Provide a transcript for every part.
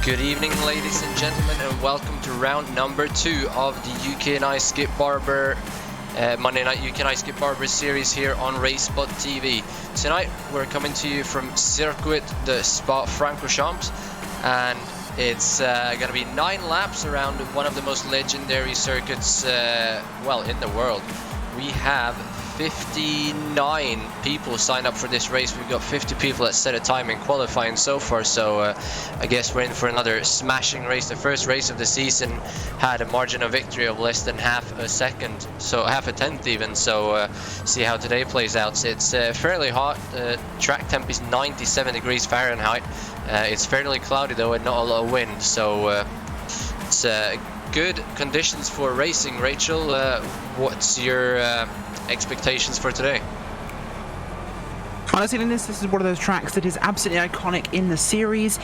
Good evening, ladies and gentlemen, and welcome to round number 2 of the UK&I Skip Barber Monday Night UK&I Skip Barber series here on RaceSpotTV. Tonight we're coming to you from Circuit the Spa-Francorchamps, and it's going to be 9 laps around one of the most legendary circuits, well, in the world. We have 59 people signed up for this race. We've got 50 people that set a time in qualifying so far, so I guess we're in for another smashing race. The first race of the season had a margin of victory of less than half a second, so half a tenth even, so see how today plays out. It's fairly hot. Track temp is 97 degrees Fahrenheit. It's fairly cloudy though and not a lot of wind, so it's good conditions for racing. Rachel, what's your expectations for today? Honestly, this is one of those tracks that is absolutely iconic in the series.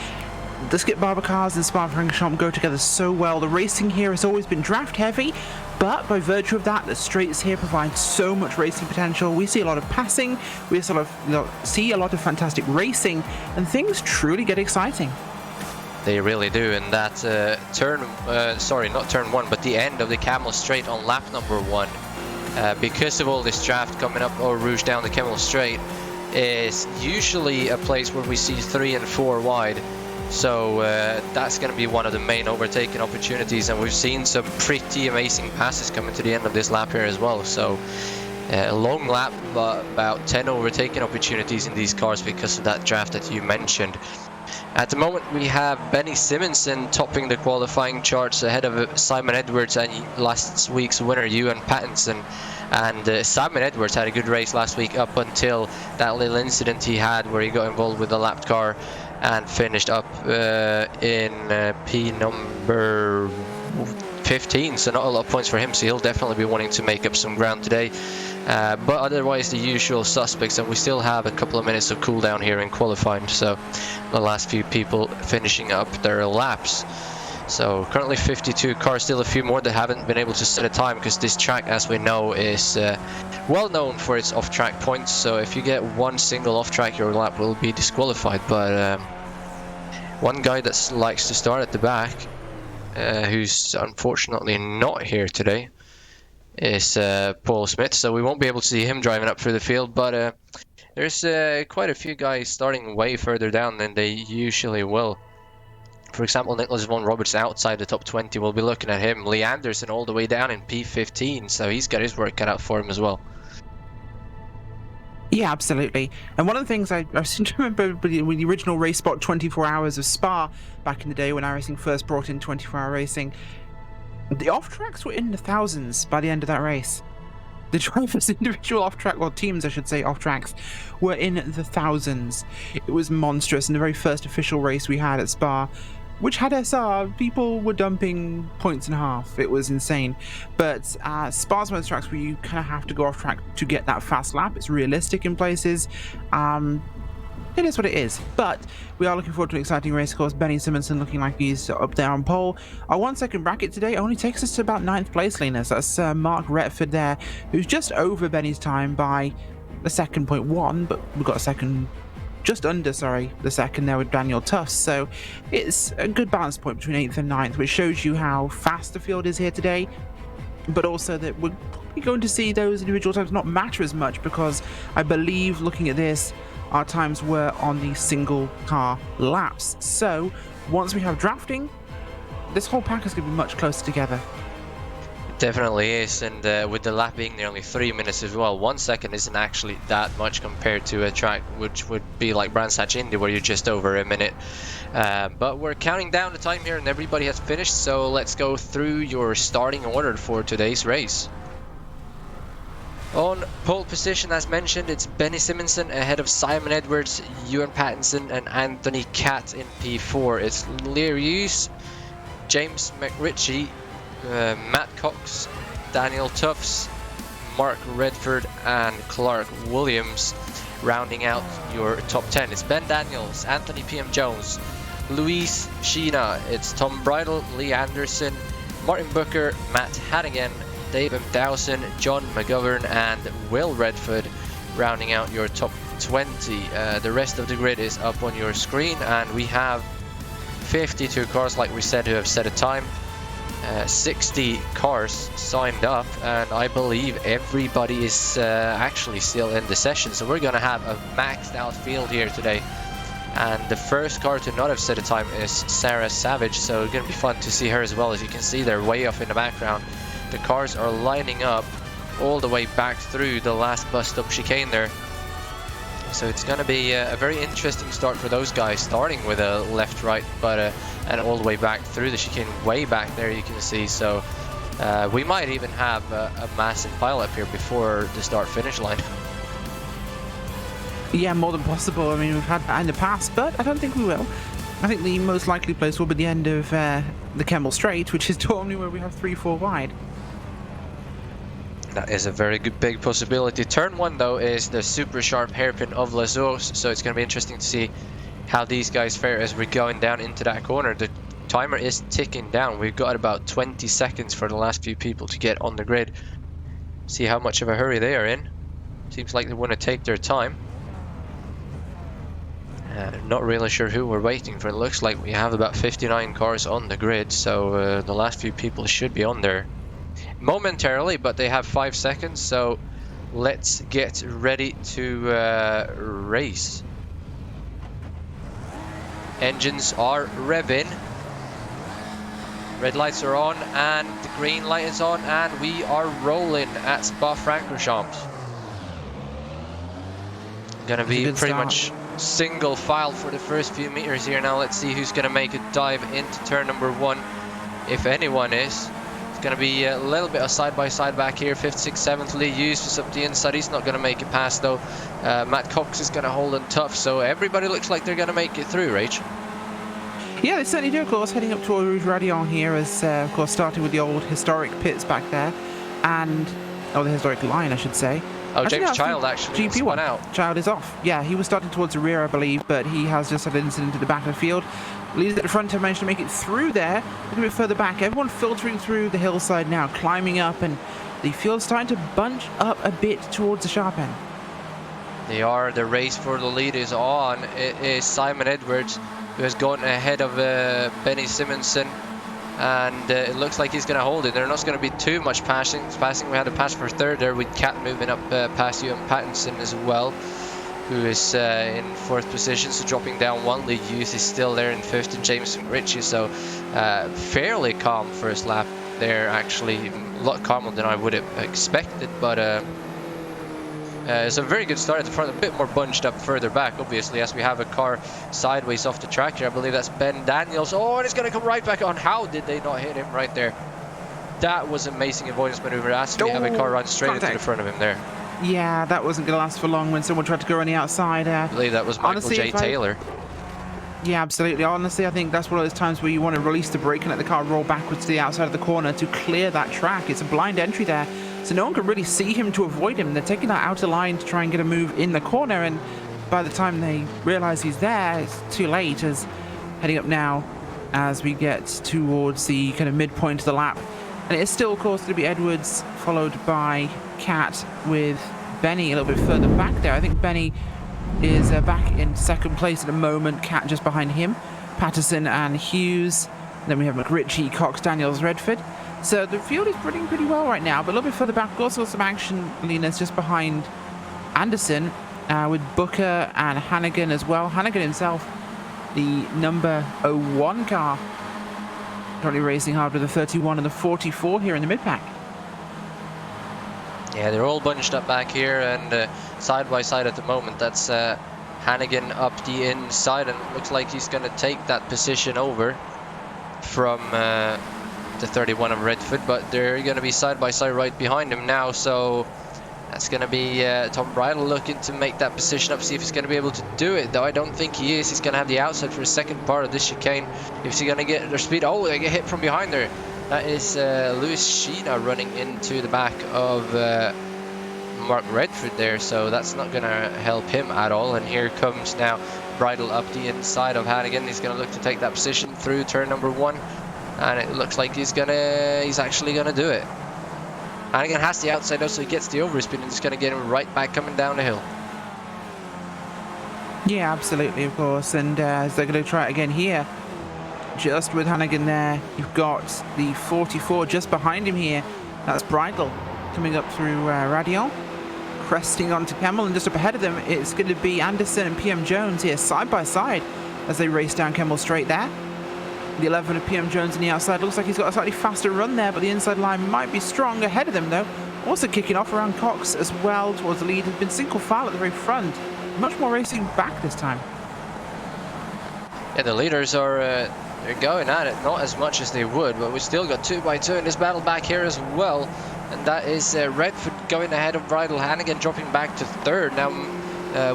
The Skip Barber cars and Spa-Francorchamps go together so well. The racing here has always been draft heavy, but by virtue of that, the straights here provide so much racing potential. We see a lot of passing, we see a lot of fantastic racing, and things truly get exciting. They really do, and that sorry, not turn 1, but the end of the Camel Straight on lap number 1, because of all this draft coming up Eau Rouge down the Camel Straight, is usually a place where we see 3 and 4 wide. So that's going to be one of the main overtaking opportunities, and we've seen some pretty amazing passes coming to the end of this lap here as well. So a long lap, but about 10 overtaking opportunities in these cars because of that draft that you mentioned. At the moment, we have Benny Simonsen topping the qualifying charts ahead of Simon Edwards and last week's winner, Ewan Pattinson. And Simon Edwards had a good race last week up until that little incident he had where he got involved with the lapped car and finished up in P number 15, so not a lot of points for him, so he'll definitely be wanting to make up some ground today. But otherwise the usual suspects, and we still have a couple of minutes of cooldown here in qualifying, so the last few people finishing up their laps. So currently 52 cars, still a few more that haven't been able to set a time, because this track, as we know, is well known for its off-track points, so if you get one single off-track, your lap will be disqualified. But one guy that likes to start at the back, who's unfortunately not here today, is Paul Smith, so we won't be able to see him driving up through the field, but there's quite a few guys starting way further down than they usually will. For example, Nicholas Von Roberts outside the top 20, we'll be looking at him. Lee Anderson all the way down in P15, so he's got his work cut out for him as well. Yeah, absolutely. And one of the things I seem to remember with the original Race Spot 24 Hours of Spa back in the day when iRacing first brought in 24-hour racing, the off-tracks were in the thousands by the end of that race. The drivers' individual off-track, or teams I should say, off-tracks, were in the thousands. It was monstrous. In the very first official race we had at Spa, which had SR, people were dumping points and a half. It was insane. But Spa's one of those tracks where you kind of have to go off track to get that fast lap. It's realistic in places. It is what it is. But we are looking forward to an exciting race. Of course, Benny Simonsen looking like he's up there on pole. Our 1 second bracket today only takes us to about 9th place, Linus. That's Mark Retford there, who's just over Benny's time by a second, 0.1, but we've got a second, just under, sorry, the second there with Daniel Tufts. So it's a good balance point between 8th and 9th, which shows you how fast the field is here today, but also that we're probably going to see those individual times not matter as much, because I believe, looking at this, our times were on the single car laps. So once we have drafting, this whole pack is going to be much closer together. It definitely is, and with the lap being nearly 3 minutes as well, 1 second isn't actually that much compared to a track which would be like Brands Hatch Indy, where you're just over a minute. But we're counting down the time here and everybody has finished, so let's go through your starting order for today's race. On pole position, as mentioned, it's Benny Simonsen ahead of Simon Edwards, Ewan Pattinson and Anthony Catt in P4. It's Lear Hughes, James McRitchie, Matt Cox, Daniel Tufts, Mark Redford and Clark Williams rounding out your top 10. It's Ben Daniels, Anthony PM Jones, Luis Sheena, it's Tom Bridle, Lee Anderson, Martin Booker, Matt Hannigan, Dave M. Dowson, John McGovern and Will Redford rounding out your top 20. The rest of the grid is up on your screen, and we have 52 cars, like we said, who have set a time. 60 cars signed up, and I believe everybody is actually still in the session. So we're gonna have a maxed out field here today. And the first car to not have set a time is Sarah Savage, so it's gonna be fun to see her as well. As you can see, they're way off in the background. The cars are lining up all the way back through the last bus stop chicane there. So it's going to be a very interesting start for those guys, starting with a left-right, but and all the way back through the chicane, way back there you can see. So we might even have a massive pile-up here before the start-finish line. Yeah, more than possible. I mean, we've had that in the past, but I don't think we will. I think the most likely place will be the end of the Kemmel Straight, which is normally where we have 3-4 wide. That is a very good big possibility. Turn 1 though is the super sharp hairpin of Les Eaux, so it's going to be interesting to see how these guys fare as we're going down into that corner. The timer is ticking down. We've got about 20 seconds for the last few people to get on the grid. See how much of a hurry they are in. Seems like they want to take their time. Not really sure who we're waiting for. It looks like we have about 59 cars on the grid, so the last few people should be on there momentarily, but they have 5 seconds, so let's get ready to race. Engines are revving, red lights are on, and the green light is on, and we are rolling at Spa-Francorchamps. Gonna be pretty much single file for the first few meters here. Now let's see who's gonna make a dive into turn number 1, if anyone is. It's going to be a little bit of side-by-side back here. 5th, 6th, 7th Lee Eustace up the inside. He's not going to make it past though. Matt Cox is going to hold on tough. So everybody looks like they're going to make it through, Rach. Yeah, they certainly do, of course. Heading up toward Rouge Radion here as, of course, starting with the old historic pits back there. And, oh, the historic line, I should say. Oh, James Child actually spun out. Child is off. Yeah, he was starting towards the rear, I believe, but he has just had an incident at the back of the field. Leaders at the front have managed to make it through there, a little bit further back. Everyone filtering through the hillside now, climbing up, and the field's starting to bunch up a bit towards the sharp end. They are. The race for the lead is on. It is Simon Edwards who has gone ahead of Benny Simonson, and it looks like he's going to hold it. There's not going to be too much passing. We had a pass for 3rd there with Cat moving up past Ewan Pattinson as well, who is in 4th position, so dropping down 1. Lee Hughes is still there in 5th, and Jameson Ritchie, so fairly calm first lap there, actually. A lot calmer than I would have expected, but it's a very good start at the front, a bit more bunched up further back, obviously, as we have a car sideways off the track here. I believe that's Ben Daniels. Oh, and it's going to come right back on. How did they not hit him right there? That was amazing avoidance maneuver, as we have a car run straight into the front of him there. Yeah, that wasn't going to last for long when someone tried to go on the outside. I believe that was Michael J. Taylor. Yeah, absolutely. Honestly, I think that's one of those times where you want to release the brake and let the car roll backwards to the outside of the corner to clear that track. It's a blind entry there, so no one can really see him to avoid him. They're taking that outer line to try and get a move in the corner, and by the time they realize he's there, it's too late. As heading up now as we get towards the kind of midpoint of the lap. And it's still, of course, going to be Edwards, followed by Cat, with Benny a little bit further back there. I think Benny is back in 2nd place at the moment. Cat just behind him. Patterson and Hughes. Then we have McRitchie, Cox, Daniels, Redford. So the field is pretty well right now, but a little bit further back. Also some action, Lena's just behind Anderson, with Booker and Hannigan as well. Hannigan himself, the number 01 car, currently racing hard with the 31 and the 44 here in the mid-pack. Yeah, they're all bunched up back here, and side by side at the moment. That's Hannigan up the inside, and it looks like he's going to take that position over from the 31 of Redford, but they're going to be side by side right behind him now, so that's going to be Tom Bridle looking to make that position up, see if he's going to be able to do it, though I don't think he is. He's going to have the outside for the second part of this chicane. If he's going to get their speed, oh, they get hit from behind there. That is Lewis Sheena running into the back of Mark Redford there, so that's not going to help him at all. And here comes now Bridle up the inside of Hannigan. He's going to look to take that position through turn number 1, and it looks like he's actually going to do it. Hannigan has the outside though, so he gets the overspin and just going to get him right back coming down the hill. Yeah, absolutely, of course, and as they're going to try it again here, just with Hannigan there. You've got the 44 just behind him here. That's Bridle coming up through Radion, cresting onto Kemmel, and just up ahead of them it's going to be Anderson and PM Jones here side by side as they race down Kemmel Straight there. The 11 of PM Jones on the outside. Looks like he's got a slightly faster run there, but the inside line might be strong. Ahead of them though, also kicking off around Cox as well towards the lead. Has been single file at the very front. Much more racing back this time. Yeah, the leaders are they're going at it, not as much as they would, but we still got 2 by 2 in this battle back here as well. And that is Redford going ahead of Bridle, Hannigan dropping back to third. Now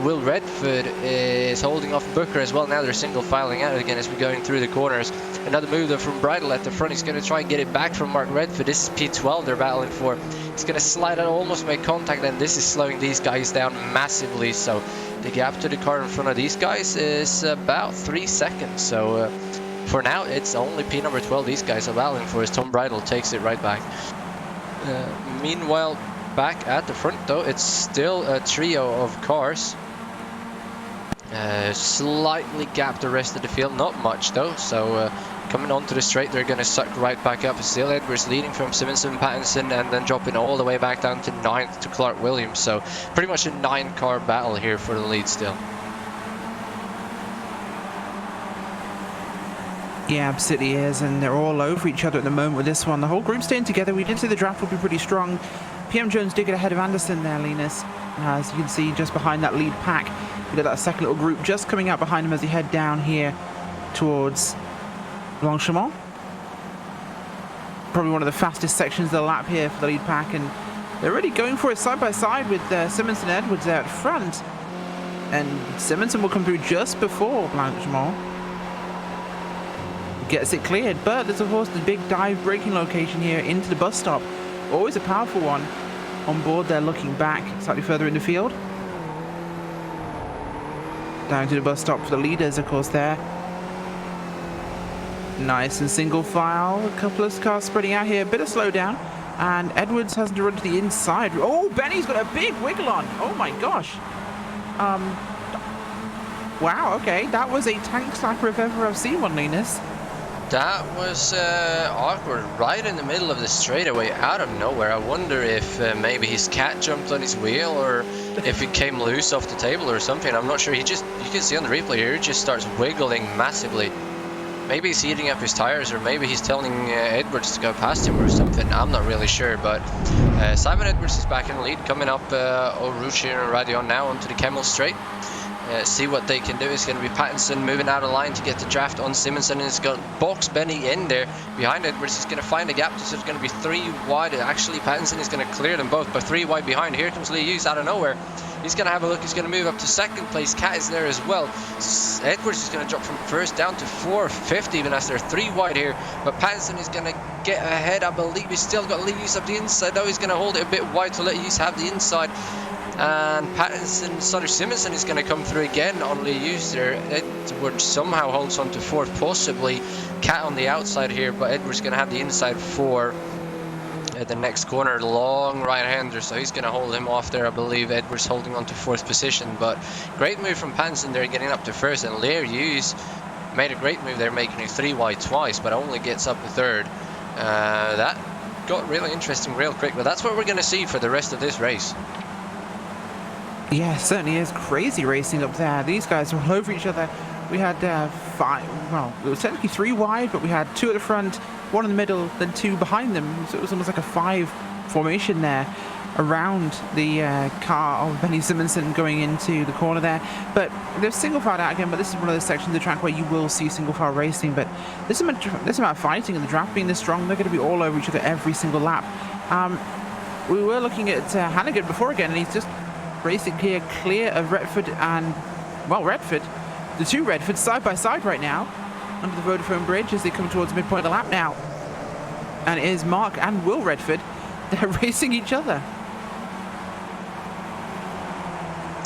Will Redford is holding off Booker as well. Now they're single filing out again as we're going through the corners. Another move though from Bridle at the front. He's going to try and get it back from Mark Redford. This is P12 they're battling for. He's going to slide out, almost make contact, and this is slowing these guys down massively. So the gap to the car in front of these guys is about 3 seconds. So for now, it's only P number 12 these guys are battling for as Tom Bridle takes it right back. Meanwhile, back at the front though, it's still a trio of cars. Slightly gapped the rest of the field, not much though. So coming onto the straight, they're going to suck right back up. Still Edwards leading from Simonson, Pattinson, and then dropping all the way back down to 9th to Clark Williams. So pretty much a 9-car battle here for the lead still. Yeah, absolutely is, and they're all over each other at the moment with this one. The whole group staying together. We did see the draft would be pretty strong. PM Jones did get ahead of Anderson there, Linus. As you can see, just behind that lead pack, we got that second little group just coming out behind him as he head down here towards Blanchemont. Probably one of the fastest sections of the lap here for the lead pack, and they're really going for it side by side with Simmons and Edwards out front. And Simonson will come through just before Blanchemont gets it cleared, but there's of course the big dive braking location here into the bus stop. Always a powerful one on board there, looking back slightly further in the field. Down to the bus stop for the leaders, of course, there. Nice and single file. A couple of cars spreading out here. A bit of slowdown. And Edwards has to run to the inside. Oh, Benny's got a big wiggle on. Oh my gosh. Wow, okay. That was a tank slapper if ever I've seen one, Linus. That was awkward, right in the middle of the straightaway, out of nowhere. I wonder if maybe his cat jumped on his wheel, or if it came loose off the table or something. I'm not sure. You can see on the replay here, he just starts wiggling massively. Maybe he's heating up his tires, or maybe he's telling Edwards to go past him or something. I'm not really sure, but Simon Edwards is back in the lead, coming up Eau Rouge here and Radion now onto the Kemmel Straight. See what they can do. It's going to be Pattinson moving out of line to get the draft on Simonson, and he's got box Benny in there behind Edwards. He's going to find a gap, so there's going to be 3 wide. Actually, Pattinson is going to clear them both, but 3 wide behind. Here comes Lee Hughes out of nowhere. He's going to have a look. He's going to move up to 2nd place. Cat is there as well. Edwards is going to drop from 1st down to 4th, 5th even, as they're 3 wide here. But Pattinson is going to get ahead. I believe he's still got Lee Hughes up the inside, though. He's going to hold it a bit wide to let Hughes have the inside. And Simonson is going to come through again on Lee Hughes there. Edwards somehow holds on to 4th, possibly Cat on the outside here, but Edwards going to have the inside for the next corner. Long right-hander, so he's going to hold him off there. I believe Edwards holding on to 4th position, but great move from Pattinson there, getting up to 1st, and Lee Hughes made a great move there, making it 3 wide twice, but only gets up to 3rd. That got really interesting real quick, but that's what we're going to see for the rest of this race. Yeah, it certainly is crazy racing up there. These guys are all over each other. We had 5, well, it was technically 3 wide, but we had 2 at the front, 1 in the middle, then 2 behind them. So it was almost like a 5 formation there around the car of Benny Simonson going into the corner there. But they're single filed out again, but this is one of those sections of the track where you will see single file racing. But this amount of fighting and the draft being this strong, they're going to be all over each other every single lap. We were looking at Hannigan before again, and he's just racing here clear of Redford and, well, Redford. The 2 Redfords side by side right now under the Vodafone Bridge as they come towards the midpoint of the lap now. And it is Mark and Will Redford. They're racing each other.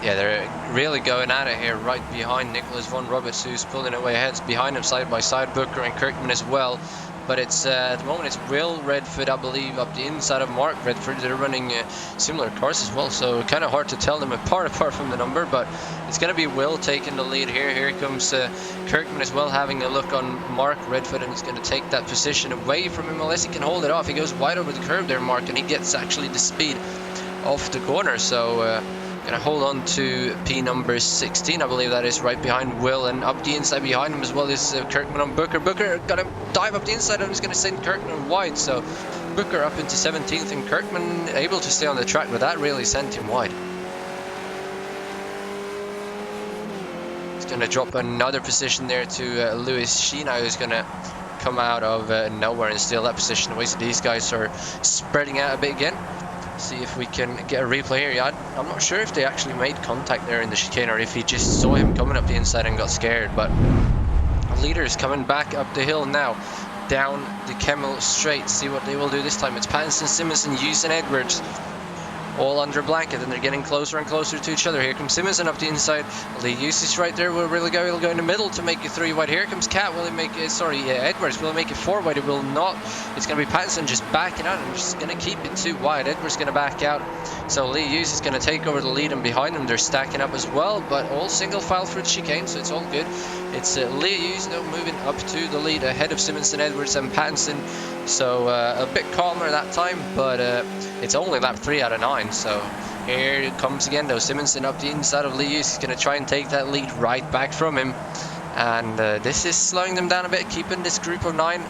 Yeah, they're really going at it here, right behind Nicholas Von Roberts, who's pulling away ahead. Behind him, side by side, Booker and Kirkman as well. but it's at the moment it's Will Redford, I believe, up the inside of Mark Redford. They're running similar cars as well, so kind of hard to tell them apart from the number, but it's going to be Will taking the lead here. Here comes Kirkman as well, having a look on Mark Redford, and he's going to take that position away from him unless he can hold it off. He goes wide over the curb there, Mark, and he gets actually the speed off the corner, so gonna hold on to P number 16, I believe that is, right behind Will, and up the inside behind him as well is Kirkman on Booker. Booker gonna dive up the inside and he's gonna send Kirkman wide, so Booker up into 17th and Kirkman able to stay on the track, but that really sent him wide. He's gonna drop another position there to Lewis Sheena, who's gonna come out of nowhere and steal that position away, so these guys are spreading out a bit again. See if we can get a replay here. Yeah, I'm not sure if they actually made contact there in the chicane or if he just saw him coming up the inside and got scared, but the leader is coming back up the hill now, down the Kemmel straight. See what they will do this time. It's Pattinson, Simonson, Hughes and Edwards all under blanket, and they're getting closer and closer to each other. Here comes Simonson up the inside. Lee Hughes is right there. Will really go. He'll go in the middle to make it 3 wide. Here comes Cat. Will he make it? Edwards. Will he make it 4 wide? It will not. It's going to be Pattinson just backing out and just going to keep it 2 wide. Edwards going to back out. So Lee Hughes is going to take over the lead, and behind them they're stacking up as well, but all single file through the chicane, so it's all good. It's Lee Hughes though moving up to the lead ahead of Simonson, Edwards and Pattinson. So a bit calmer that time, but it's only lap 3 out of 9. So here it comes again though. Simonson up the inside of Lee Hughes. He's going to try and take that lead right back from him, and this is slowing them down a bit, keeping this group of 9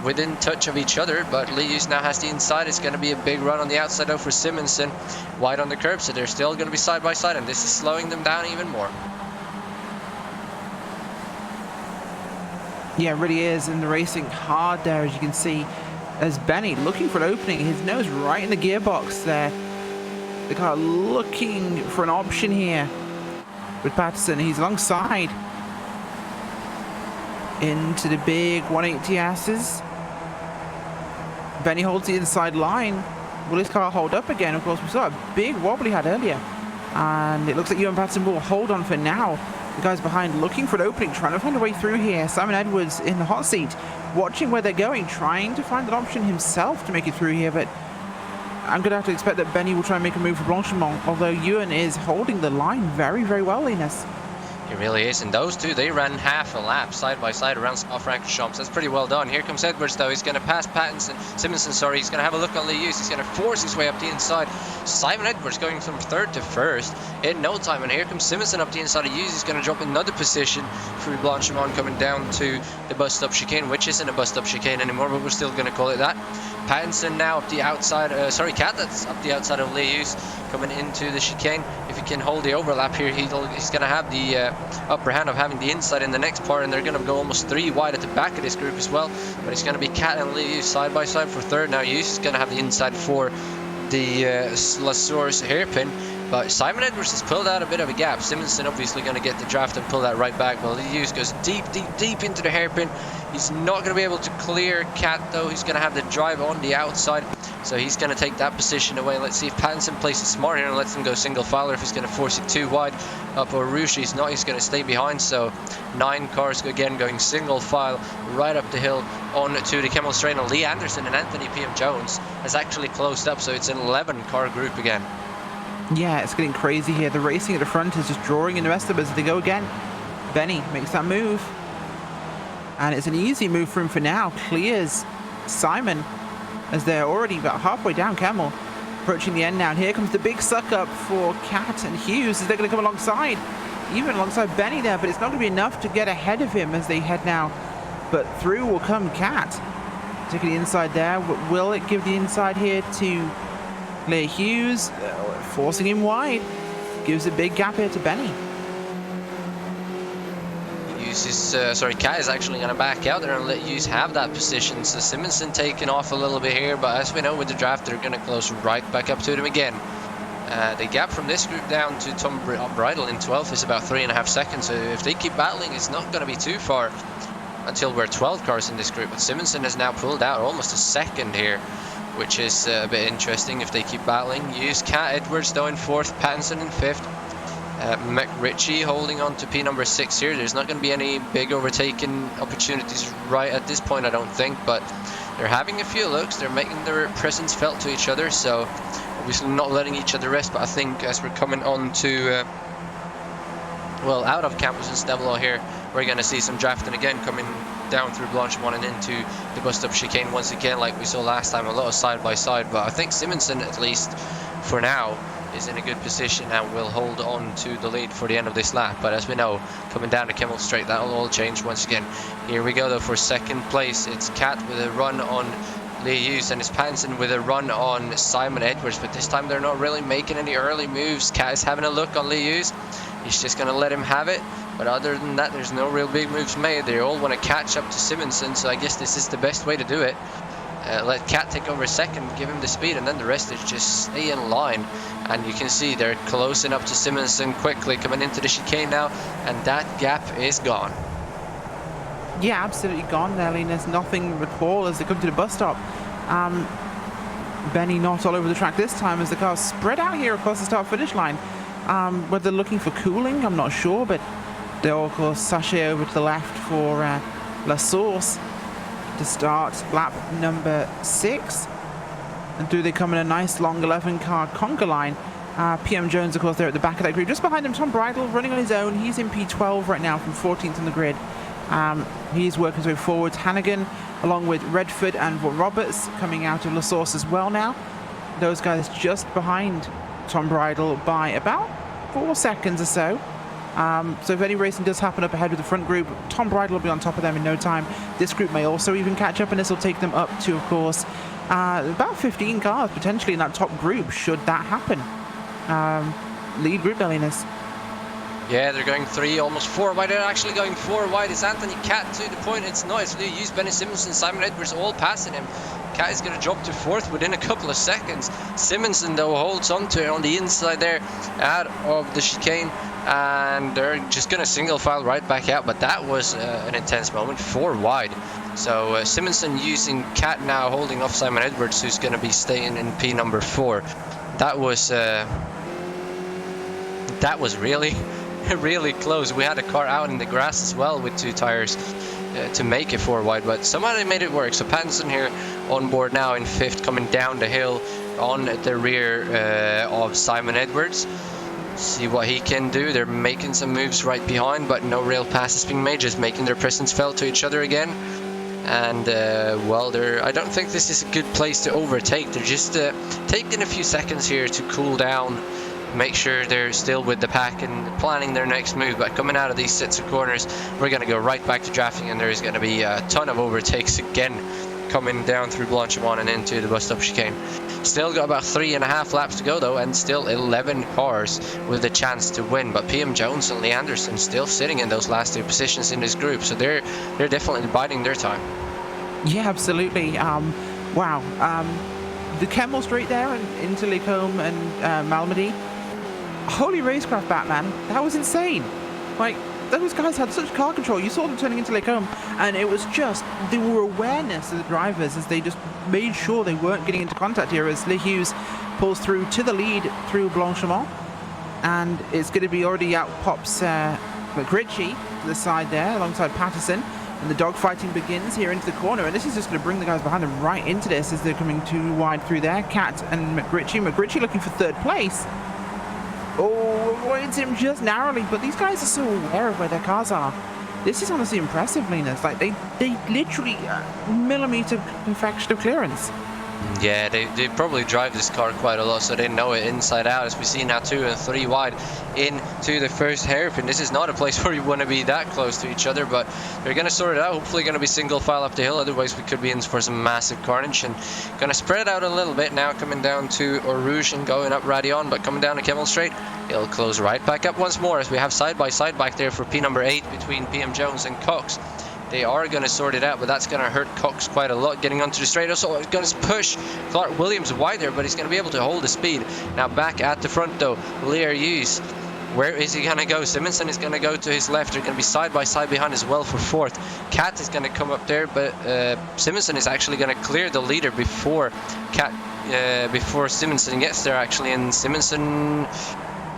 within touch of each other. But Lee Hughes now has the inside. It's going to be a big run on the outside though for Simonson, wide on the curb, so they're still going to be side by side, and this is slowing them down even more. Yeah, it really is, and the racing hard there, as you can see, as Benny looking for an opening, his nose right in the gearbox there. The car looking for an option here with Patterson. He's alongside into the big 180 asses. Benny holds the inside line. Will his car hold up again? Of course, we saw a big wobble he had earlier, and it looks like Ewan Patterson will hold on for now. The guys behind looking for an opening, trying to find a way through here. Simon Edwards in the hot seat, watching where they're going, trying to find an option himself to make it through here, but I'm going to have to expect that Benny will try and make a move for Blanchimont, although Ewan is holding the line very, very well, Linus. It really is, and those two, they ran half a lap side by side around Spa-Francorchamps. That's pretty well done. Here comes Edwards though. He's going to pass Simonson, sorry. He's going to have a look on Lee Hughes. He's going to force his way up the inside. Simon Edwards going from 3rd to 1st in no time, and here comes Simonson up the inside of Hughes. He's going to drop another position for Blanchimont coming down to the bus stop chicane, which isn't a bus stop chicane anymore, but we're still going to call it that. Pattinson now up the outside, Cat, that's up the outside of Lee Hughes coming into the chicane. If he can hold the overlap here, he's going to have the upper hand of having the inside in the next part, and they're going to go almost 3 wide at the back of this group as well. But it's going to be Cat and Lee Hughes side by side for 3rd. Now Hughes is going to have the inside for the Lassour's hairpin, but Simon Edwards has pulled out a bit of a gap. Simonson obviously going to get the draft and pull that right back, while Lee Hughes goes deep into the hairpin. He's not going to be able to clear Cat though. He's going to have the drive on the outside, so he's going to take that position away. Let's see if Pattinson plays it smart here and lets him go single file, or if he's going to force it 2 wide up or Rouge. He's not, he's going to stay behind, so 9 cars again going single file right up the hill on to the Kemmel straight. And Lee Anderson and Anthony P.M. Jones has actually closed up, so it's an 11 car group again. Yeah, it's getting crazy here. The racing at the front is just drawing in the rest of us as they go again. Benny makes that move, and it's an easy move for him for now. Clears Simon as they're already about halfway down Kemmel, approaching the end now. And here comes the big suck up for Cat and Hughes as they're going to come alongside, even alongside Benny there, but it's not going to be enough to get ahead of him as they head now. But through will come Cat, taking the inside there. Will it give the inside here to Lee Hughes, forcing him wide? Gives a big gap here to Benny. Cat is actually going to back out there and let Hughes have that position. So Simonson taking off a little bit here, but as we know with the draft, they're going to close right back up to them again. The gap from this group down to Tom Bridle in 12th is about 3.5 seconds. So if they keep battling, it's not going to be too far until we're 12 cars in this group. But Simonson has now pulled out almost a second here, which is a bit interesting if they keep battling. Hughes, Cat, Edwards though in 4th, Pattinson in 5th. McRitchie holding on to P number 6 here. There's not going to be any big overtaking opportunities right at this point, I don't think, but they're having a few looks. They're making their presence felt to each other, so obviously not letting each other rest. But I think as we're coming on to well, out of Campus and Stavelot here, we're going to see some drafting again coming down through Blanchimont and into the bus stop chicane once again, like we saw last time. A lot of side by side, but I think Simonson, at least for now, is in a good position and will hold on to the lead for the end of this lap. But as we know, coming down to Kemmel Straight, that will all change once again. Here we go though for second place. It's Kat with a run on Lee Hughes, and it's Panson with a run on Simon Edwards, but this time they're not really making any early moves. Kat is having a look on Lee Hughes. He's just going to let him have it, but other than that, there's no real big moves made. They all want to catch up to Simonson, so I guess this is the best way to do it. Let Kat take over second, give him the speed, and then the rest is just stay in line. And you can see they're closing up to Simonson quickly, coming into the chicane now, and that gap is gone. Yeah, absolutely gone there, Linus. Nothing at all as they come to the bus stop. Benny not all over the track this time as the cars spread out here across the start-finish line. Whether they're looking for cooling, I'm not sure, but they'll, of course, sashay over to the left for La Source to start lap number 6. And through they come in a nice long 11-car conga line. PM Jones, of course, they're at the back of that group. Just behind him, Tom Bridle running on his own. He's in P12 right now from 14th on the grid. He's working his way forwards. Hannigan, along with Redford and Roberts, coming out of La Source as well now. Those guys just behind Tom Bridle by about 4 seconds or so. So if any racing does happen up ahead with the front group, Tom Bridle will be on top of them in no time. This group may also even catch up, and this will take them up to, of course, about 15 cars potentially in that top group, should that happen. Lead group, Linus. Yeah, they're going 3, almost 4 wide. They're actually going 4 wide. It's Anthony Cat to the point. It's not. It's Lee Hughes, Benny Simonson, Simon Edwards all passing him. Cat is going to drop to 4th within a couple of seconds. Simonson, though, holds on to it on the inside there out of the chicane. And they're just going to single file right back out. But that was an intense moment. 4 wide. So Simonson using Cat now, holding off Simon Edwards, who's going to be staying in P number 4. That was really... really close. We had a car out in the grass as well with 2 tires to make it 4 wide, but somehow they made it work. So Panson here on board now in 5th, coming down the hill on the rear of Simon Edwards. See what he can do. They're making some moves right behind, but no real passes being made, just making their presence felt to each other again. And well, I don't think this is a good place to overtake. They're just taking a few seconds here to cool down, make sure they're still with the pack and planning their next move. But coming out of these sets of corners, we're going to go right back to drafting, and there's going to be a ton of overtakes again coming down through Blanchimont and into the bus stop chicane. Still got about 3.5 laps to go though, and still 11 cars with a chance to win. But PM Jones and Lee Anderson still sitting in those last 2 positions in this group, so they're definitely biding their time. Yeah, absolutely. Wow. The Kemmel Straight there and into Lecombe and Malmedy. Holy racecraft, Batman. That was insane. Like, those guys had such car control. You saw them turning into Lecombe, and it was just, there were awareness of the drivers as they just made sure they weren't getting into contact here as Lee Hughes pulls through to the lead through Blanchimont. And it's going to be already out pops McRitchie to the side there alongside Patterson. And the dogfighting begins here into the corner, and this is just going to bring the guys behind them right into this as they're coming too wide through there. Cat and McRitchie. McRitchie looking for 3rd place. Oh, avoids him just narrowly, but these guys are so aware of where their cars are. This is honestly impressive, Linus. Like, they literally millimeter perfection of clearance. Yeah, they probably drive this car quite a lot, so they know it inside out, as we see now 2 and 3 wide into the first hairpin. This is not a place where you want to be that close to each other, but they're going to sort it out. Hopefully going to be single file up the hill, otherwise we could be in for some massive carnage. And going to spread it out a little bit now, coming down to Rouge and going up Radion, but coming down to Kemmel Straight, it'll close right back up once more as we have side by side back there for P number 8 between PM Jones and Cox. They are going to sort it out, but that's going to hurt Cox quite a lot getting onto the straight. Also, going to push Clark Williams wide there, but he's going to be able to hold the speed. Now back at the front though, Lear Hughes. Where is he going to go? Simonson is going to go to his left. They're going to be side by side behind as well for 4th. Cat is going to come up there, but Simonson is actually going to clear the leader before Simonson gets there actually. And Simonson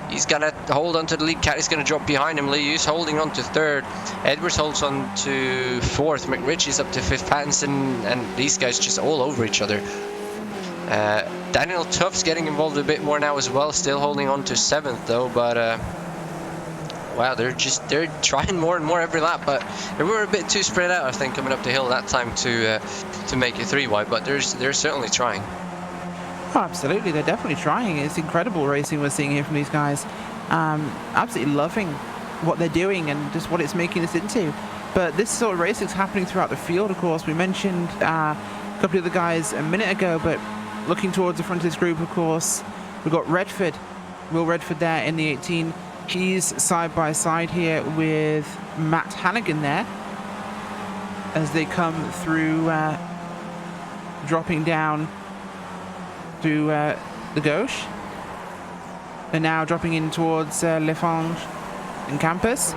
He's gonna hold on to the lead. Cat is gonna drop behind him. Liu's holding on to third. Edwards holds on to fourth. McRitchie's up to fifth. Pattinson and these guys just all over each other. Daniel Tuff's getting involved a bit more now as well. Still holding on to seventh though, but wow, they're trying more and more every lap. But they were a bit too spread out, I think, coming up the hill that time to make it 3 wide. But they're certainly trying. Oh, absolutely, they're definitely trying. It's incredible racing we're seeing here from these guys. Absolutely loving what they're doing and just what it's making us into. But this sort of racing is happening throughout the field, of course. We mentioned a couple of the guys a minute ago, but looking towards the front of this group, of course, we've got Redford, Will Redford there in the 18. He's side by side here with Matt Hannigan there as they come through, dropping down through the gauche. They're now dropping in towards Lefange and Campus.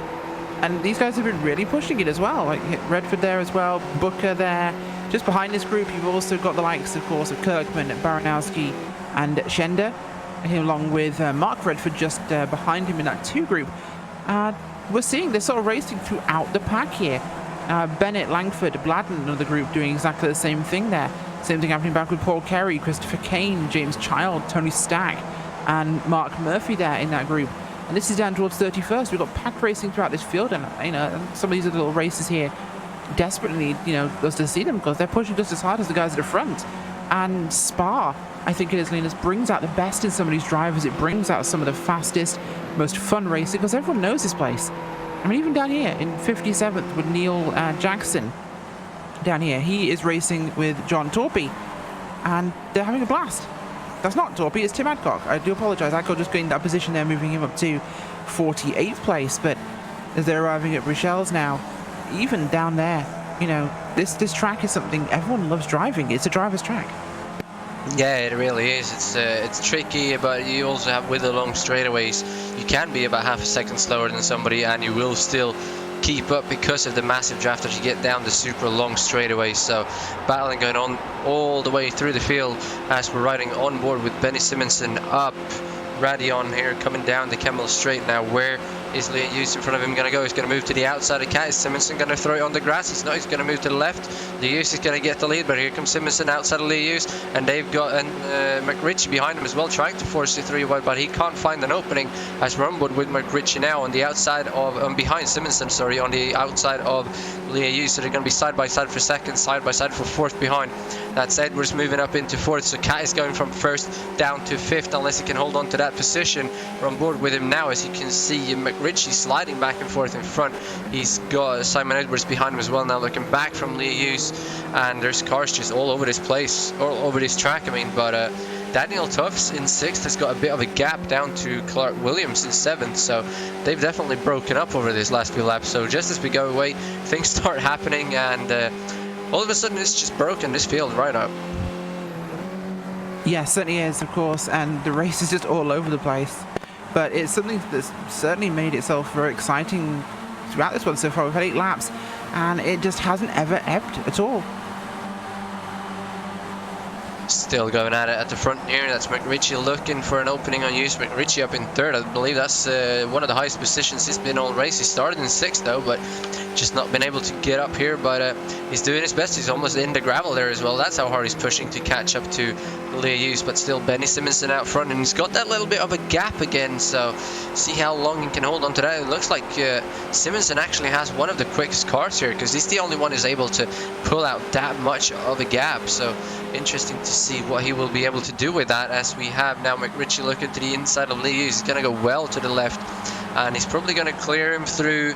And these guys have been really pushing it as well. Like Redford there as well, Booker there. Just behind this group, you've also got the likes, of course, of Kirkman, Baranowski, and Schender, along with Mark Redford just behind him in that 2 group. We're seeing this sort of racing throughout the pack here. Bennett, Langford, Bladden of the group doing exactly the same thing there. Same thing happening back with Paul Kerry, Christopher Kane, James Child, Tony Stack, and Mark Murphy there in that group. And this is down towards 31st. We've got pack racing throughout this field, and some of these little races here desperately need us to see them because they're pushing just as hard as the guys at the front. And Spa, I think it is, Linus, brings out the best in some of these drivers. It brings out some of the fastest, most fun racing because everyone knows this place. I mean, even down here in 57th with Neil Jackson down here, he is racing with John Torpy and they're having a blast. That's not Torpy, it's Tim Adcock. I do apologize. Adcock just getting that position there, moving him up to 48th place. But as they're arriving at Bruxelles now, even down there, this track is something everyone loves driving. It's a driver's track. Yeah, it really is. It's tricky, but you also have, with the long straightaways, you can be about half a second slower than somebody and you will still keep up because of the massive draft that you get down the super long straightaways. So battling going on all the way through the field as we're riding on board with Benny Simonson up. Radion here coming down the Kemmel Straight now. Where is Liu's in front of him going to go? He's going to move to the outside of Cat. Is Simonson going to throw it on the grass? He's not. He's going to move to the left. Liu's is going to get the lead, but here comes Simonson outside of Liu's, and they've got McRitchie behind him as well, trying to force the 3 wide, but he can't find an opening as we're on board with McRitchie now on the outside of behind Simonson, sorry, on the outside of Liu. So they're going to be side by side for second, side by side for fourth behind. That's Edwards moving up into fourth, so Cat is going from first down to fifth unless he can hold on to that position. We're on board with him now, as you can see McRitchie sliding back and forth in front. He's got Simon Edwards behind him as well now, looking back from Liu's, and there's cars just all over this place, all over this track, I mean. But Daniel Tuffs in 6th has got a bit of a gap down to Clark Williams in 7th, so they've definitely broken up over this last few laps. So just as we go away, things start happening, and all of a sudden it's just broken this field right up. Yeah, certainly is, of course, and the race is just all over the place. But it's something that's certainly made itself very exciting throughout this one so far. We've had 8 laps, and it just hasn't ever ebbed at all. Still going at it at the front here. That's McRitchie looking for an opening on use. McRitchie up in 3rd. I believe that's one of the highest positions he's been all race. He started in 6th though, but just not been able to get up here. But he's doing his best. He's almost in the gravel there as well. That's how hard he's pushing to catch up to Liu's. But still Benny Simonson out front, and he's got that little bit of a gap again. So see how long he can hold on to that. It looks like Simonson actually has one of the quickest cars here, because he's the only one who's able to pull out that much of a gap. So interesting to see what he will be able to do with that, as we have now McRitchie looking to the inside of Liu's. He's going to go well to the left, and he's probably going to clear him through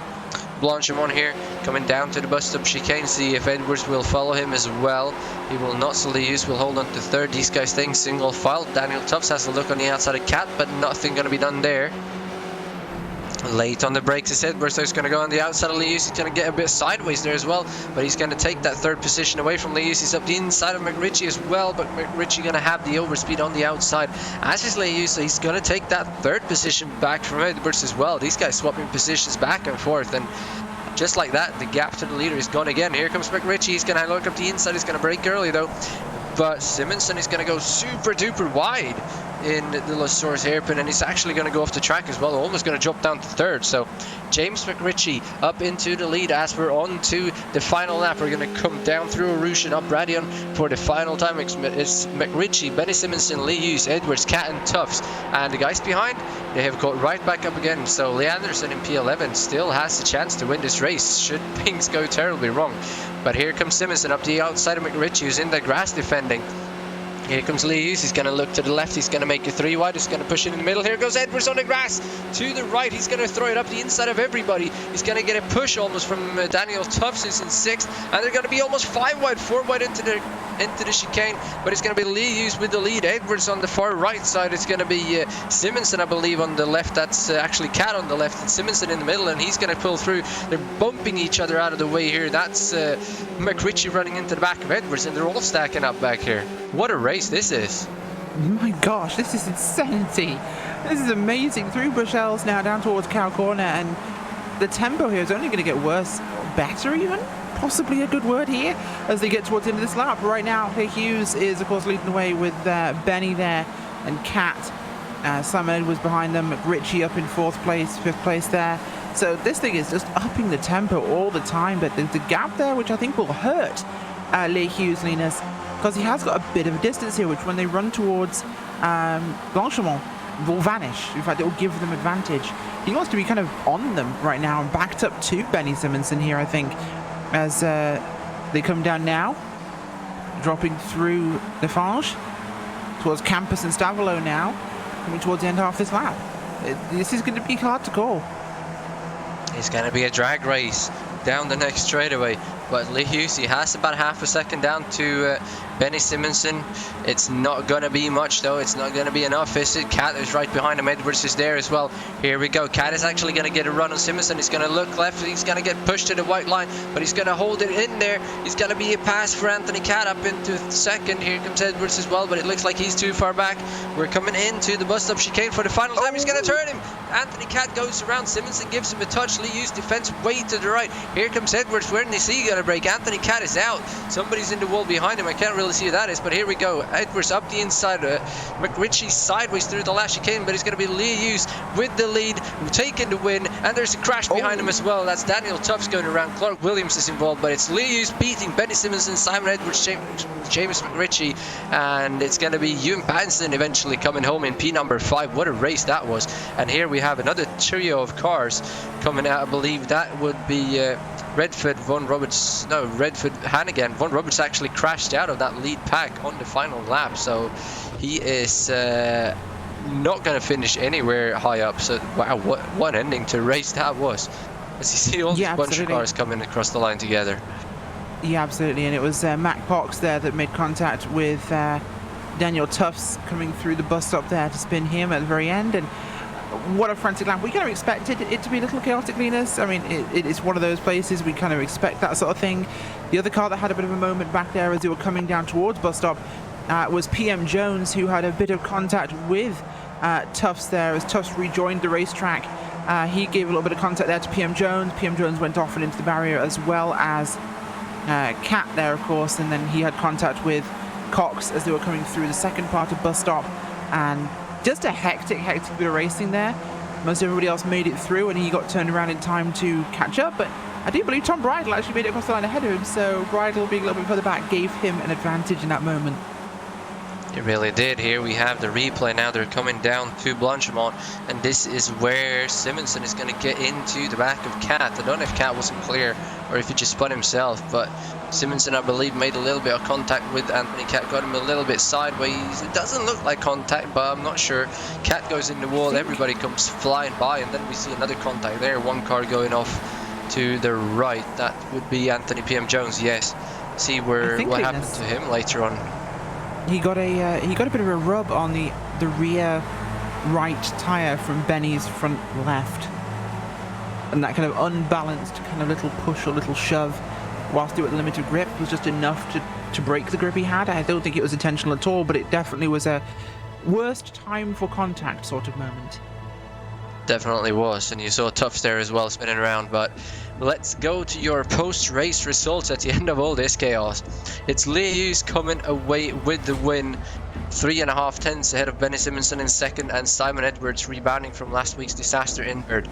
Blanchimont here, coming down to the bus stop chicane. See if Edwards will follow him as well. He will not, so Liu's will hold on to 3rd. These guys staying single file. Daniel Tubbs has a look on the outside of Cat, but nothing going to be done there. Late on the brakes is Edwards, so he's going to go on the outside of Liu's. He's going to get a bit sideways there as well, but he's going to take that 3rd position away from Liu's. He's up the inside of McRitchie as well, but McRitchie going to have the overspeed on the outside, as is Liu's, so he's going to take that 3rd position back from Edwards as well. These guys swapping positions back and forth, and just like that, the gap to the leader is gone again. Here comes McRitchie. He's going to look up the inside. He's going to brake early though, but Simonson is going to go super duper wide. in the Lesueur's hairpin, and he's actually going to go off the track as well, almost going to drop down to third. So James McRitchie up into the lead as we're on to the final lap. We're going to come down through Rouge and up Radion for the final time. It's McRitchie, Benny Simonson, Lee Hughes, Edwards, Cat and Tufts, and the guys behind, they have got right back up again. So Lee Anderson in P11 still has the chance to win this race should things go terribly wrong. But here comes Simonson up the outside of McRitchie, who's in the grass defending. Here comes Lee Hughes, he's going to look to the left, he's going to make it 3 wide, he's going to push it in the middle. Here goes Edwards on the grass to the right, he's going to throw it up the inside of everybody. He's going to get a push almost from Daniel Tufts, who's in 6th, and they're going to be almost 5 wide, 4 wide into the chicane, but it's going to be Lee Hughes with the lead. Edwards on the far right side, it's going to be Simonson, I believe, on the left. That's actually Cat on the left and Simonson in the middle, and he's going to pull through. They're bumping each other out of the way here. That's McRitchie running into the back of Edwards, and they're all stacking up back here. What a race this is. My gosh, this is insanity. This is amazing. Through Bruxelles now down towards Cow Corner, and the tempo here is only going to get worse, better even, possibly a good word here, as they get towards the end of this lap. Right now, Hughes is of course leading the way with Benny there and Cat. Simon Edwards behind them, McRitchie up in 4th place, 5th place there. So this thing is just upping the tempo all the time, but there's a gap there which I think will hurt Lee Hughes, Linus, because he has got a bit of a distance here, which when they run towards Blanchemont will vanish. In fact, it will give them advantage. He wants to be kind of on them right now and backed up to Benny Simonson here, I think, as they come down now, dropping through Defange towards Campus and Stavolo now, coming towards the end half of this lap. This is going to be hard to call. It's going to be a drag race down the next straightaway, but Lee Hughes, he has about half a second down to Benny Simonson. It's not going to be much though, it's not going to be enough, is it? Cat is right behind him, Edwards is there as well. Here we go, Cat is actually going to get a run on Simonson. He's going to look left, he's going to get pushed to the white line, but he's going to hold it in there. He's going to be a pass for Anthony Cat up into 2nd. Here comes Edwards as well, but it looks like he's too far back. We're coming into the bus stop chicane for the final time. He's going to turn him. Anthony Cat goes around, Simonson gives him a touch. Lee Hughes defense way to the right. Here comes Edwards, where is he going to break? Anthony Cat is out. Somebody's in the wall behind him. I can't really see who that is, but here we go. Edwards up the inside. McRitchie sideways through the last chicane, but it's going to be Lee Hughes with the lead, taking the win, and there's a crash behind him as well. That's Daniel Tufts going around. Clark Williams is involved, but it's Lee Hughes beating Benny Simonson, Simon Edwards, James McRitchie, and it's going to be Ewan Pattinson eventually coming home in P number 5. What a race that was. And here we have another trio of cars coming out. I believe that would be Redford, Hannigan. Von Roberts actually crashed out of that lead pack on the final lap, so he is not going to finish anywhere high up. So wow, what an ending to race that was, as you see all this bunch of cars coming across the line together. Yeah, absolutely, and it was Mac Pox there that made contact with Daniel Tufts coming through the bus stop there to spin him at the very end. And what a frantic lap. We kind of expected it to be a little chaotic, Linus. I mean, it's one of those places we kind of expect that sort of thing. The other car that had a bit of a moment back there as they were coming down towards bus stop was PM Jones, who had a bit of contact with Tufts there as Tufts rejoined the racetrack. He gave a little bit of contact there to PM Jones. PM Jones went off and into the barrier, as well as Cat there, of course, and then he had contact with Cox as they were coming through the second part of bus stop. And just a hectic bit of racing there. Most everybody else made it through, and he got turned around in time to catch up. But I do believe Tom Bridle actually made it across the line ahead of him, so Bridle being a little bit further back gave him an advantage in that moment. It really did. Here we have the replay now. They're coming down to Blanchemont, and this is where Simonson is going to get into the back of Cat. I don't know if Cat wasn't clear or if he just spun himself, but Simonson, I believe, made a little bit of contact with Anthony Cat, got him a little bit sideways. It doesn't look like contact, but I'm not sure. Cat goes in the wall, everybody comes flying by, and then we see another contact there. One car going off to the right. That would be Anthony PM Jones, yes. See what happened to him later on. He got a bit of a rub on the rear right tyre from Benny's front left, and that kind of unbalanced kind of little push or little shove whilst doing limited grip was just enough to break the grip he had. I don't think it was intentional at all, but it definitely was a worst time for contact sort of moment. Definitely was, and you saw Tufts there as well spinning around. But let's go to your post-race results at the end of all this chaos. It's Lee Hughes coming away with the win 3.5 tenths ahead of Benny Simonson in second, and Simon Edwards rebounding from last week's disaster in third.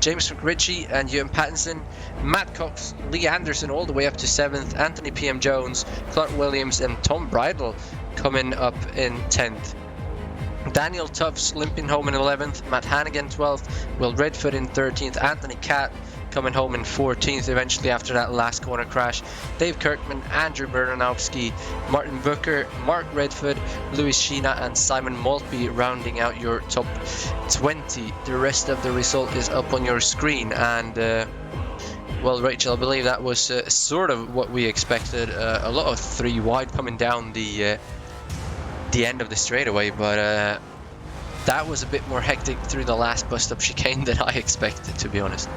James McRitchie and Ewan Pattinson, Matt Cox, Lee Anderson all the way up to 7th, Anthony P.M. Jones, Clark Williams and Tom Bridle coming up in 10th. Daniel Tufts limping home in 11th, Matt Hannigan 12th, Will Redford in 13th, Anthony Catt coming home in 14th eventually after that last corner crash. Dave Kirkman, Andrew Bernanowski, Martin Booker, Mark Redford, Louis Sheena and Simon Maltby rounding out your top 20. The rest of the result is up on your screen, and well, Rachel, I believe that was sort of what we expected. A lot of 3 wide coming down the end of the straightaway, but that was a bit more hectic through the last bust-up chicane than I expected, to be honest.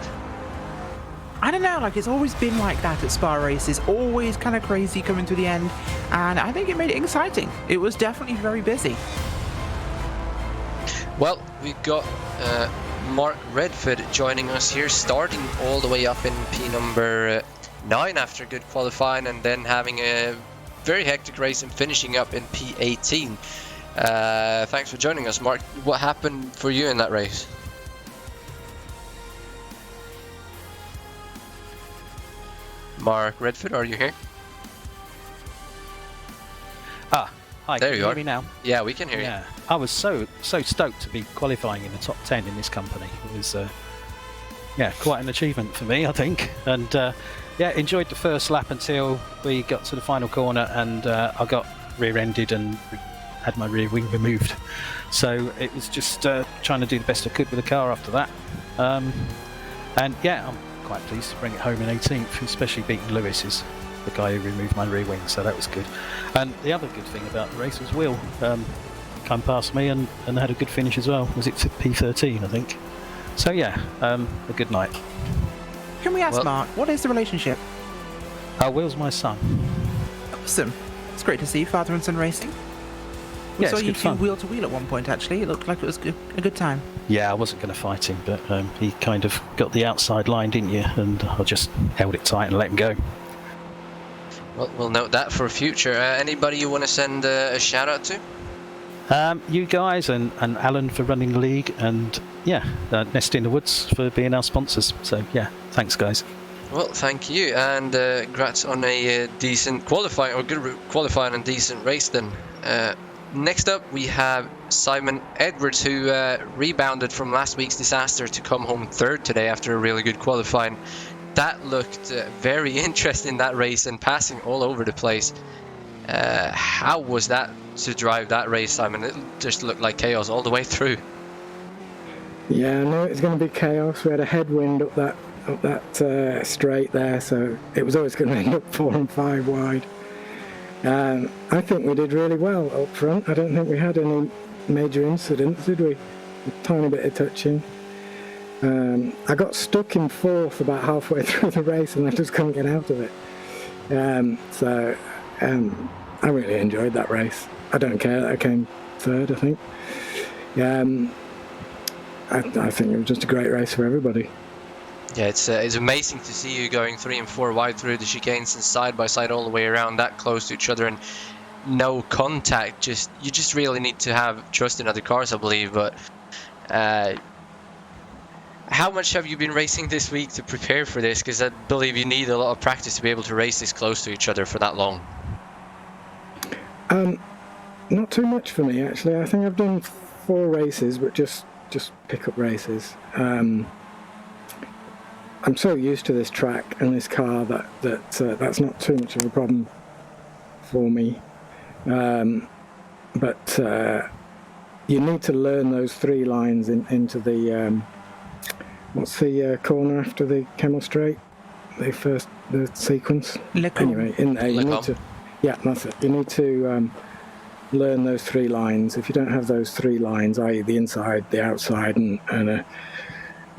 I don't know, like, it's always been like that at Spa races, always kind of crazy coming to the end, and I think it made it exciting. It was definitely very busy. Well, we've got Mark Redford joining us here, starting all the way up in P number 9 after good qualifying, and then having a very hectic race and finishing up in P18. Thanks for joining us, Mark. What happened for you in that race? Mark Redford, are you here? Ah, hi. There can you hear are. me now? Yeah, we can hear you. I was so stoked to be qualifying in the top 10 in this company. It was quite an achievement for me, I think. And enjoyed the first lap until we got to the final corner, and I got rear-ended and had my rear wing removed. So it was just trying to do the best I could with the car after that. I'm quite pleased to bring it home in 18th, especially beating Lewis, is the guy who removed my rear wing, so that was good. And the other good thing about the race was Will came past me and had a good finish as well. Was it P13, I think? So a good night. Can we ask Mark, what is the relationship? Will's my son. Awesome. It's great to see father and son racing. We saw you two wheel to wheel at one point, actually. It looked like it was a good time. Yeah, I wasn't going to fight him, but he kind of got the outside line, didn't you? And I just held it tight and let him go. Well, we'll note that for future. Anybody you want to send a shout out to? You guys and Alan for running the league, and Nest in the Woods for being our sponsors. So thanks guys. Well, thank you, and congrats on a decent qualifying, or good qualifying and decent race then. Next up, we have Simon Edwards, who rebounded from last week's disaster to come home 3rd today after a really good qualifying. That looked very interesting, that race, and passing all over the place. How was that to drive that race, Simon? It just looked like chaos all the way through. Yeah, I knew it was going to be chaos. We had a headwind up that straight there, so it was always going to end up 4 and 5 wide. I think we did really well up front. I don't think we had any major incidents, did we? A tiny bit of touching. I got stuck in 4th about halfway through the race and I just couldn't get out of it. I really enjoyed that race. I don't care that I came 3rd, I think. I think it was just a great race for everybody. Yeah, it's amazing to see you going 3 and 4 wide through the chicanes and side by side all the way around, that close to each other, and no contact. You just really need to have trust in other cars, I believe. But how much have you been racing this week to prepare for this? Because I believe you need a lot of practice to be able to race this close to each other for that long. Not too much for me, actually. I think I've done 4 races, but just pick-up races. I'm so used to this track and this car that's not too much of a problem for me. But you need to learn those 3 lines into the what's the corner after the Kemmel Straight? The sequence. Anyway, in there you need to. Yeah, that's it. You need to learn those 3 lines. If you don't have those 3 lines, i.e. the inside, the outside, and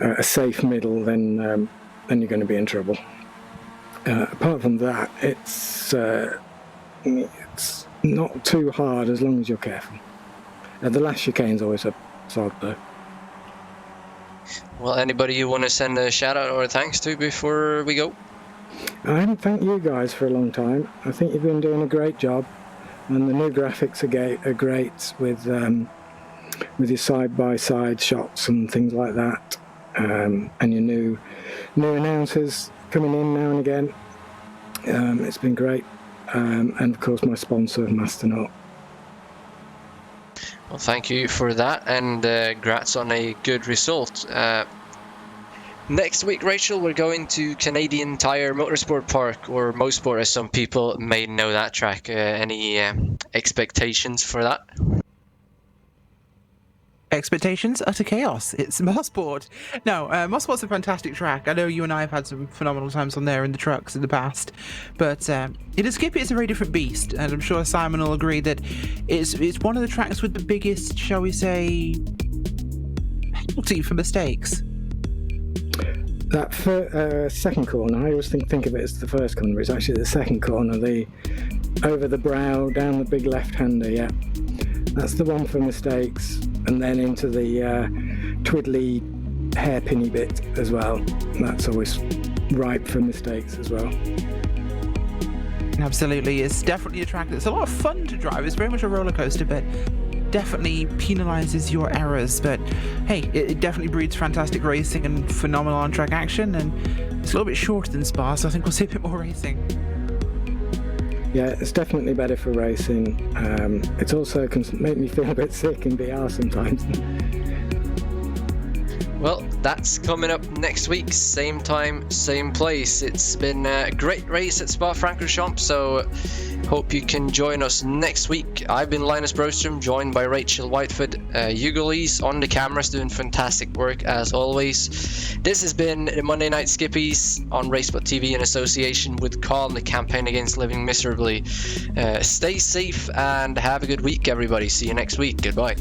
a safe middle, then you're going to be in trouble. Apart from that, it's not too hard as long as you're careful. The last chicane's always a sod though. Well, anybody you want to send a shout out or a thanks to before we go? I haven't thanked you guys for a long time. I think you've been doing a great job. And the new graphics are great with your side-by-side shots and things like that, and your new announcers coming in now and again. It's been great, and of course my sponsor Masternaut. Well, thank you for that, and congrats on a good result. Next week, Rachel, we're going to Canadian Tire Motorsport Park, or Mosport as some people may know that track. Any expectations for that? Expectations? Utter chaos. It's Mosport. No, Mosport's a fantastic track. I know you and I have had some phenomenal times on there in the trucks in the past, but it is Skippy. It's a very different beast, and I'm sure Simon will agree that it's one of the tracks with the biggest, shall we say, penalty for mistakes. That second corner, I always think of it as the first corner, but it's actually the second corner, the over the brow, down the big left-hander, yeah. That's the one for mistakes, and then into the twiddly hairpinny bit as well. That's always ripe for mistakes as well. Absolutely, it's definitely a track that's a lot of fun to drive. It's very much a roller coaster, but definitely penalizes your errors. But hey, it definitely breeds fantastic racing and phenomenal on-track action, and it's a little bit shorter than Spa, so I think we'll see a bit more racing. Yeah, it's definitely better for racing. It's also can make me feel a bit sick in VR sometimes. Well, that's coming up next week, same time, same place. It's been a great race at Spa-Francorchamps, so hope you can join us next week. I've been Linus Broström, joined by Rachel Whitefoot. Hugo Lees on the cameras doing fantastic work as always. This has been the Monday Night Skippys on RaceSpotTV in association with Carl, the campaign against living miserably. Stay safe and have a good week, everybody. See you next week. Goodbye.